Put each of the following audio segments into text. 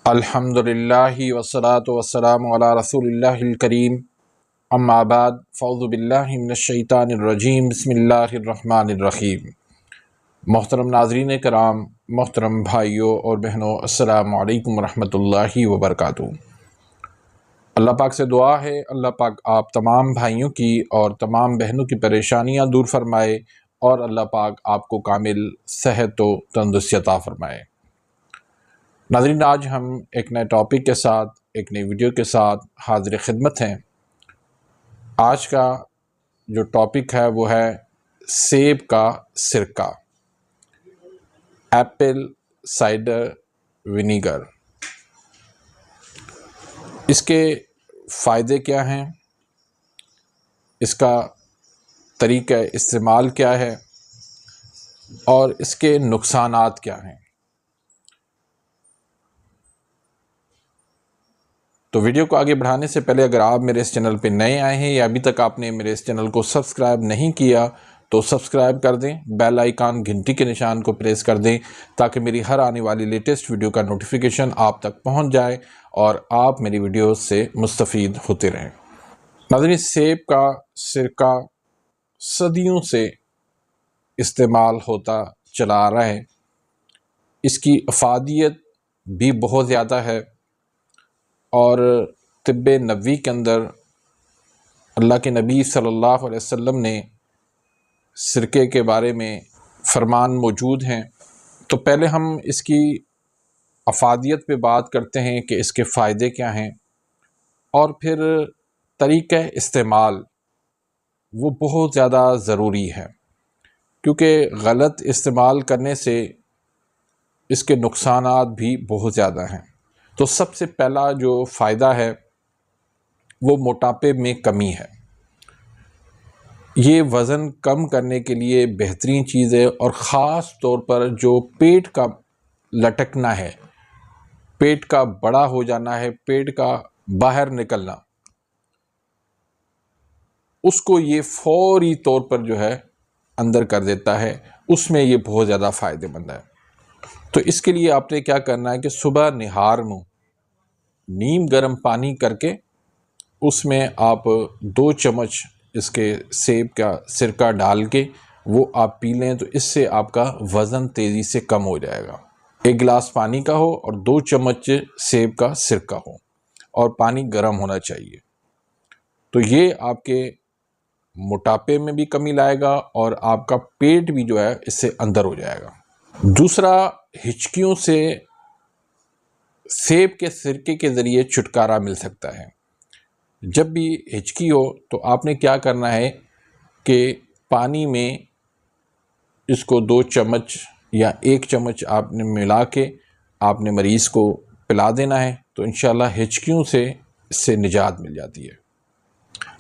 الحمدللہ والصلاة والسلام علی رسول اللہ الکریم اما بعد فاعوذ باللہ من الشیطان الرجیم بسم اللہ الرحمن الرحیم۔ محترم ناظرین کرام، محترم بھائیوں اور بہنوں، السلام علیکم ورحمۃ اللہ وبرکاتہ۔ اللہ پاک سے دعا ہے اللہ پاک آپ تمام بھائیوں کی اور تمام بہنوں کی پریشانیاں دور فرمائے اور اللہ پاک آپ کو کامل صحت و تندرستی عطا فرمائے۔ ناظرین، آج ہم ایک نئے ٹاپک کے ساتھ، ایک نئی ویڈیو کے ساتھ حاضر خدمت ہیں۔ آج کا جو ٹاپک ہے وہ ہے سیب کا سرکہ، ایپل سائڈر ونیگر۔ اس کے فائدے کیا ہیں، اس کا طریقہ استعمال کیا ہے اور اس کے نقصانات کیا ہیں۔ تو ویڈیو کو آگے بڑھانے سے پہلے اگر آپ میرے اس چینل پہ نئے آئے ہیں یا ابھی تک آپ نے میرے اس چینل کو سبسکرائب نہیں کیا تو سبسکرائب کر دیں، بیل آئیکن گھنٹی کے نشان کو پریس کر دیں تاکہ میری ہر آنے والی لیٹسٹ ویڈیو کا نوٹیفیکیشن آپ تک پہنچ جائے اور آپ میری ویڈیوز سے مستفید ہوتے رہیں۔ ناظرین، سیب کا سرکہ صدیوں سے استعمال ہوتا چلا آ رہا ہے۔ اس کی افادیت بھی بہت زیادہ ہے اور طب نبوی کے اندر اللہ کے نبی صلی اللہ علیہ وسلم نے سرکے کے بارے میں فرمان موجود ہیں۔ تو پہلے ہم اس کی افادیت پہ بات کرتے ہیں کہ اس کے فائدے کیا ہیں، اور پھر طریقہ استعمال وہ بہت زیادہ ضروری ہے، کیونکہ غلط استعمال کرنے سے اس کے نقصانات بھی بہت زیادہ ہیں۔ تو سب سے پہلا جو فائدہ ہے وہ موٹاپے میں کمی ہے۔ یہ وزن کم کرنے کے لیے بہترین چیز ہے، اور خاص طور پر جو پیٹ کا لٹکنا ہے، پیٹ کا بڑا ہو جانا ہے، پیٹ کا باہر نکلنا، اس کو یہ فوری طور پر جو ہے اندر کر دیتا ہے، اس میں یہ بہت زیادہ فائدہ مند ہے۔ تو اس کے لیے آپ نے کیا کرنا ہے کہ صبح نہار میں نیم گرم پانی کر کے اس میں آپ 2 چمچ اس کے سیب کا سرکہ ڈال کے وہ آپ پی لیں، تو اس سے آپ کا وزن تیزی سے کم ہو جائے گا۔ 1 گلاس پانی کا ہو اور 2 چمچ سیب کا سرکہ ہو، اور پانی گرم ہونا چاہیے۔ تو یہ آپ کے موٹاپے میں بھی کمی لائے گا اور آپ کا پیٹ بھی جو ہے اس سے اندر ہو جائے گا۔ دوسرا، ہچکیوں سے سیب کے سرکے کے ذریعے چھٹکارا مل سکتا ہے۔ جب بھی ہچکی ہو تو آپ نے کیا کرنا ہے کہ پانی میں اس کو 2 چمچ یا 1 چمچ آپ نے ملا کے آپ نے مریض کو پلا دینا ہے، تو انشاءاللہ ہچکیوں سے اس سے نجات مل جاتی ہے۔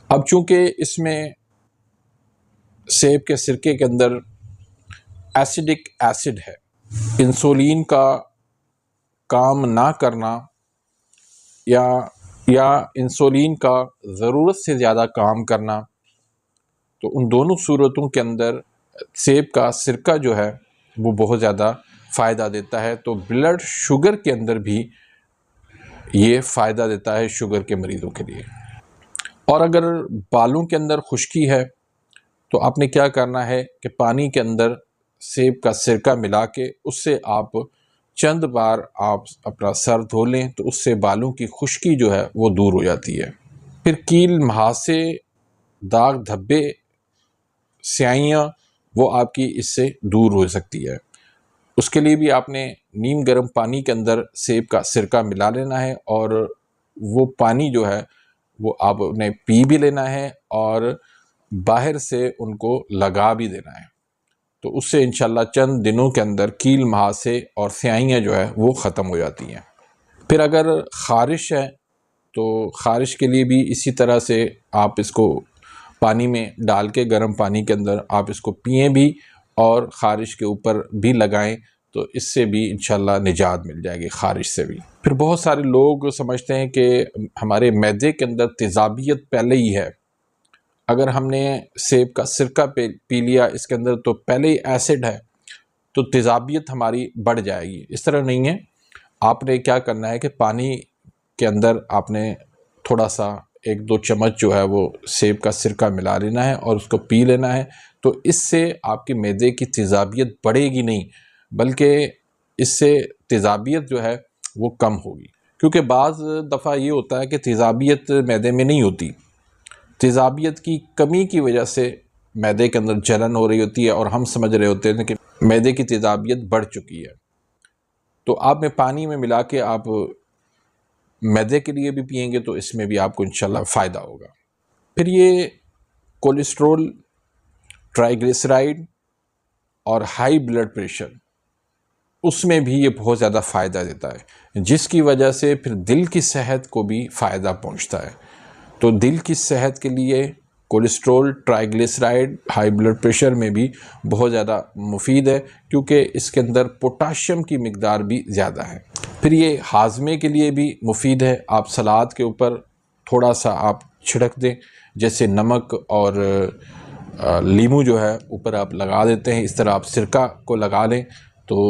اب چونکہ اس میں سیب کے سرکے کے اندر ایسیڈک ایسڈ ہے، انسولین کا کام نہ کرنا یا انسولین کا ضرورت سے زیادہ کام کرنا، تو ان دونوں صورتوں کے اندر سیب کا سرکہ جو ہے وہ بہت زیادہ فائدہ دیتا ہے۔ تو بلڈ شوگر کے اندر بھی یہ فائدہ دیتا ہے شوگر کے مریضوں کے لیے۔ اور اگر بالوں کے اندر خشکی ہے تو آپ نے کیا کرنا ہے کہ پانی کے اندر سیب کا سرکہ ملا کے اس سے آپ چند بار آپ اپنا سر دھو لیں، تو اس سے بالوں کی خشکی جو ہے وہ دور ہو جاتی ہے۔ پھر کیل، مہاسے، داغ دھبے، سیاہیاں وہ آپ کی اس سے دور ہو سکتی ہے۔ اس کے لیے بھی آپ نے نیم گرم پانی کے اندر سیب کا سرکہ ملا لینا ہے، اور وہ پانی جو ہے وہ آپ نے پی بھی لینا ہے اور باہر سے ان کو لگا بھی دینا ہے۔ تو اس سے انشاءاللہ چند دنوں کے اندر کیل، مہاسے اور سیاہیاں جو ہے وہ ختم ہو جاتی ہیں۔ پھر اگر خارش ہے تو خارش کے لیے بھی اسی طرح سے آپ اس کو پانی میں ڈال کے گرم پانی کے اندر آپ اس کو پئیں بھی اور خارش کے اوپر بھی لگائیں، تو اس سے بھی انشاءاللہ نجات مل جائے گی خارش سے بھی۔ پھر بہت سارے لوگ سمجھتے ہیں کہ ہمارے معدے کے اندر تیزابیت پہلے ہی ہے، اگر ہم نے سیب کا سرکہ پی لیا اس کے اندر تو پہلے ہی ایسڈ ہے تو تیزابیت ہماری بڑھ جائے گی۔ اس طرح نہیں ہے، آپ نے کیا کرنا ہے کہ پانی کے اندر آپ نے تھوڑا سا 1-2 چمچ جو ہے وہ سیب کا سرکہ ملا لینا ہے اور اس کو پی لینا ہے. تو اس سے آپ کی معدے کی تیزابیت بڑھے گی نہیں، بلکہ اس سے تیزابیت جو ہے وہ کم ہوگی. کیونکہ بعض دفعہ یہ ہوتا ہے کہ تیزابیت معدے میں نہیں ہوتی، تیزابیت کی کمی کی وجہ سے معدے کے اندر جلن ہو رہی ہوتی ہے اور ہم سمجھ رہے ہوتے ہیں کہ معدے کی تیزابیت بڑھ چکی ہے. تو آپ میں پانی میں ملا کے آپ معدے کے لیے بھی پئیں گے تو اس میں بھی آپ کو انشاءاللہ فائدہ ہوگا. پھر یہ کولیسٹرول، ٹرائیگلیسرائڈ اور ہائی بلڈ پریشر، اس میں بھی یہ بہت زیادہ فائدہ دیتا ہے، جس کی وجہ سے پھر دل کی صحت کو بھی فائدہ پہنچتا ہے. تو دل کی صحت کے لیے کولیسٹرول، ٹرائیگلیسرائڈ، ہائی بلڈ پریشر میں بھی بہت زیادہ مفید ہے، کیونکہ اس کے اندر پوٹاشیم کی مقدار بھی زیادہ ہے. پھر یہ ہاضمے کے لیے بھی مفید ہے. آپ سلاد کے اوپر تھوڑا سا آپ چھڑک دیں، جیسے نمک اور لیمو جو ہے اوپر آپ لگا دیتے ہیں، اس طرح آپ سرکہ کو لگا لیں تو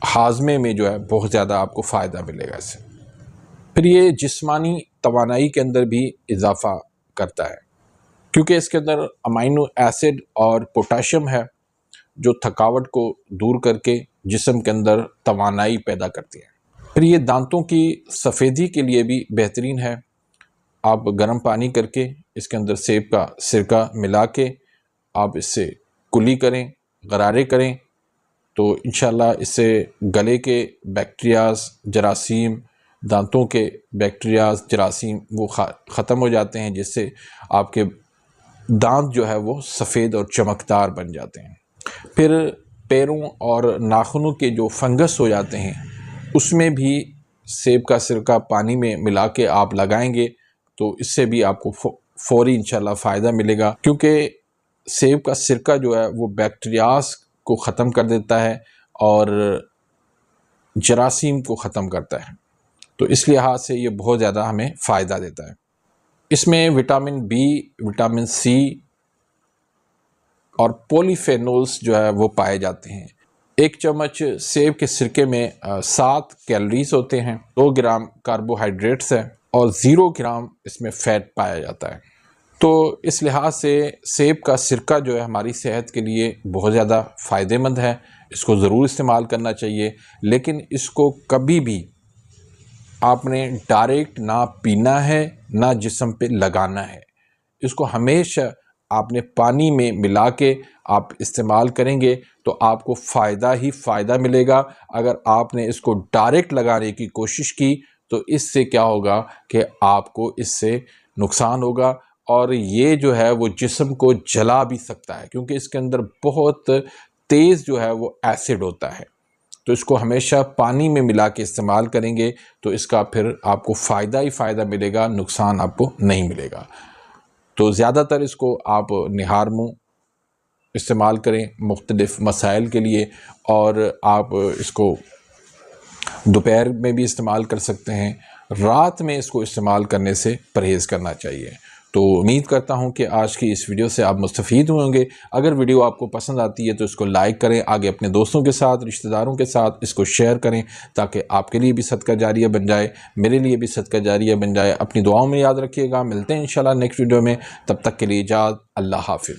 ہاضمے میں جو ہے بہت زیادہ آپ کو فائدہ ملے گا اس سے. پھر یہ جسمانی توانائی کے اندر بھی اضافہ کرتا ہے، کیونکہ اس کے اندر امینو ایسڈ اور پوٹاشیم ہے جو تھکاوٹ کو دور کر کے جسم کے اندر توانائی پیدا کرتی ہے. پھر یہ دانتوں کی سفیدی کے لیے بھی بہترین ہے. آپ گرم پانی کر کے اس کے اندر سیب کا سرکہ ملا کے آپ اس سے کلی کریں، غرارے کریں، تو انشاءاللہ اس سے گلے کے بیکٹیریاز، جراثیم، دانتوں کے بیکٹیریاز، جراثیم وہ ختم ہو جاتے ہیں، جس سے آپ کے دانت جو ہے وہ سفید اور چمکدار بن جاتے ہیں. پھر پیروں اور ناخنوں کے جو فنگس ہو جاتے ہیں اس میں بھی سیب کا سرکہ پانی میں ملا کے آپ لگائیں گے تو اس سے بھی آپ کو فوری انشاءاللہ فائدہ ملے گا، کیونکہ سیب کا سرکہ جو ہے وہ بیکٹیریاز کو ختم کر دیتا ہے اور جراثیم کو ختم کرتا ہے. تو اس لحاظ سے یہ بہت زیادہ ہمیں فائدہ دیتا ہے. اس میں وٹامن بی، وٹامن سی اور پولیفینولز جو ہے وہ پائے جاتے ہیں. 1 چمچ سیب کے سرکے میں 7 کیلوریز ہوتے ہیں، 2 گرام کاربوہائیڈریٹس ہیں اور 0 گرام اس میں فیٹ پایا جاتا ہے. تو اس لحاظ سے سیب کا سرکہ جو ہے ہماری صحت کے لیے بہت زیادہ فائدہ مند ہے، اس کو ضرور استعمال کرنا چاہیے. لیکن اس کو کبھی بھی آپ نے ڈائریکٹ نہ پینا ہے نہ جسم پہ لگانا ہے. اس کو ہمیشہ آپ نے پانی میں ملا کے آپ استعمال کریں گے تو آپ کو فائدہ ہی فائدہ ملے گا. اگر آپ نے اس کو ڈائریکٹ لگانے کی کوشش کی تو اس سے کیا ہوگا کہ آپ کو اس سے نقصان ہوگا، اور یہ جو ہے وہ جسم کو جلا بھی سکتا ہے، کیونکہ اس کے اندر بہت تیز جو ہے وہ ایسڈ ہوتا ہے. تو اس کو ہمیشہ پانی میں ملا کے استعمال کریں گے تو اس کا پھر آپ کو فائدہ ہی فائدہ ملے گا، نقصان آپ کو نہیں ملے گا. تو زیادہ تر اس کو آپ نہار منہ استعمال کریں مختلف مسائل کے لیے، اور آپ اس کو دوپہر میں بھی استعمال کر سکتے ہیں. رات میں اس کو استعمال کرنے سے پرہیز کرنا چاہیے. تو امید کرتا ہوں کہ آج کی اس ویڈیو سے آپ مستفید ہوئے ہوں گے. اگر ویڈیو آپ کو پسند آتی ہے تو اس کو لائک کریں، آگے اپنے دوستوں کے ساتھ، رشتہ داروں کے ساتھ اس کو شیئر کریں تاکہ آپ کے لیے بھی صدقہ جاریہ بن جائے، میرے لیے بھی صدقہ جاریہ بن جائے. اپنی دعاؤں میں یاد رکھیے گا. ملتے ہیں انشاءاللہ نیکسٹ ویڈیو میں. تب تک کے لیے اجازت. اللہ حافظ.